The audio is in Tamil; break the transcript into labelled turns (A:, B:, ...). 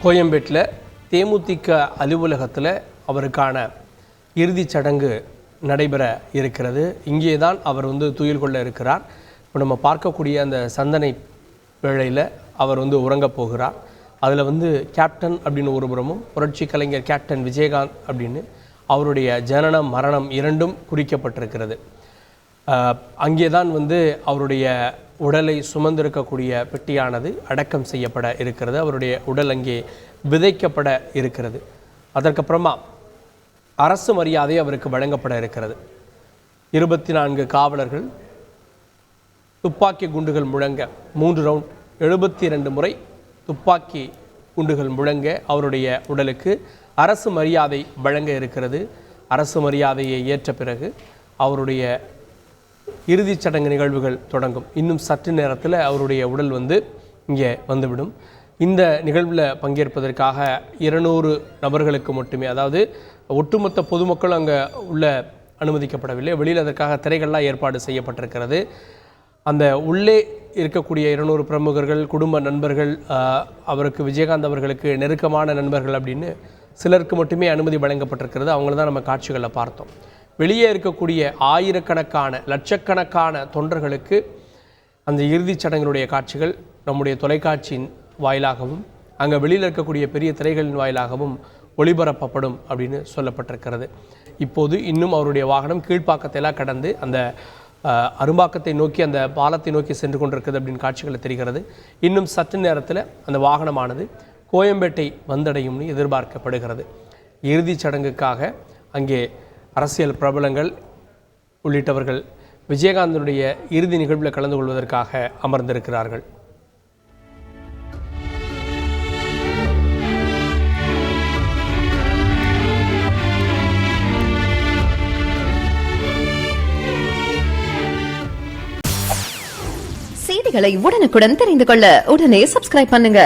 A: கோயம்பேட்டில் தேமுதிக அலுவலகத்தில் அவருக்கான இறுதிச் சடங்கு நடைபெற இருக்கிறது. இங்கே தான் அவர் துயில் கொள்ள இருக்கிறார். இப்போ நம்ம பார்க்கக்கூடிய அந்த சந்தனை வேளையில் அவர் உறங்கப் போகிறார். அதில் கேப்டன் அப்படின்னு ஒரு புறமும், புரட்சி கலைஞர் கேப்டன் விஜயகாந்த் அப்படின்னு அவருடைய ஜனனம் மரணம் இரண்டும் குறிக்கப்பட்டிருக்கிறது. அங்கே தான் அவருடைய உடலை சுமந்திருக்கக்கூடிய பெட்டியானது அடக்கம் செய்யப்பட இருக்கிறது. அவருடைய உடல் அங்கே விதைக்கப்பட இருக்கிறது. அதற்கப்புறமா அரசு மரியாதை அவருக்கு வழங்கப்பட இருக்கிறது. 24 காவலர்கள் துப்பாக்கி குண்டுகள் முழங்க 3 ரவுண்ட் 72 முறை துப்பாக்கி குண்டுகள் முழங்க அவருடைய உடலுக்கு அரசு மரியாதை வழங்க இருக்கிறது. அரசு மரியாதையை ஏற்ற பிறகு அவருடைய இறுதிச் சடங்கு நிகழ்வுகள் தொடங்கும். இன்னும் சற்று நேரத்தில் அவருடைய உடல் இங்கே வந்துவிடும். இந்த நிகழ்வில் பங்கேற்பதற்காக 200 நபர்களுக்கு மட்டுமே, அதாவது ஒட்டுமொத்த பொதுமக்கள் அங்கே உள்ள அனுமதிக்கப்படவில்லை. வெளியில் அதற்காக திரைகள்லாம் ஏற்பாடு செய்யப்பட்டிருக்கிறது. அந்த உள்ளே இருக்கக்கூடிய 200 பிரமுகர்கள், குடும்ப நண்பர்கள், அவருக்கு விஜயகாந்த் அவர்களுக்கு நெருக்கமான நண்பர்கள் அப்படின்னு சிலருக்கு மட்டுமே அனுமதி வழங்கப்பட்டிருக்கிறது. அவங்கள தான் நம்ம காட்சிகளில் பார்த்தோம். வெளியே இருக்கக்கூடிய ஆயிரக்கணக்கான லட்சக்கணக்கான தொண்டர்களுக்கு அந்த இறுதிச் சடங்கினுடைய காட்சிகள் நம்முடைய தொலைக்காட்சியின் வாயிலாகவும் அங்கே வெளியில் இருக்கக்கூடிய பெரிய திரைகளின் வாயிலாகவும் ஒளிபரப்பப்படும் அப்படின்னு சொல்லப்பட்டிருக்கிறது. இப்போது இன்னும் அவருடைய வாகனம் கீழ்ப்பாக்கத்தையெல்லாம் கடந்து அந்த அரும்பாக்கத்தை நோக்கி, அந்த பாலத்தை நோக்கி சென்று கொண்டிருக்கிறது அப்படின்னு காட்சிகளில் தெரிகிறது. இன்னும் சற்று நேரத்தில் அந்த வாகனமானது கோயம்பேட்டை வந்தடையும்னு எதிர்பார்க்கப்படுகிறது. இறுதிச் சடங்குக்காக அங்கே அரசியல் பிரபலங்கள் உள்ளிட்டவர்கள் விஜயகாந்தனுடைய இறுதி நிகழ்வில் கலந்து கொள்வதற்காக அமர்ந்திருக்கிறார்கள்.
B: செய்திகளை உடனுக்குடன் தெரிந்து கொள்ள உடனே சப்ஸ்கிரைப் பண்ணுங்க.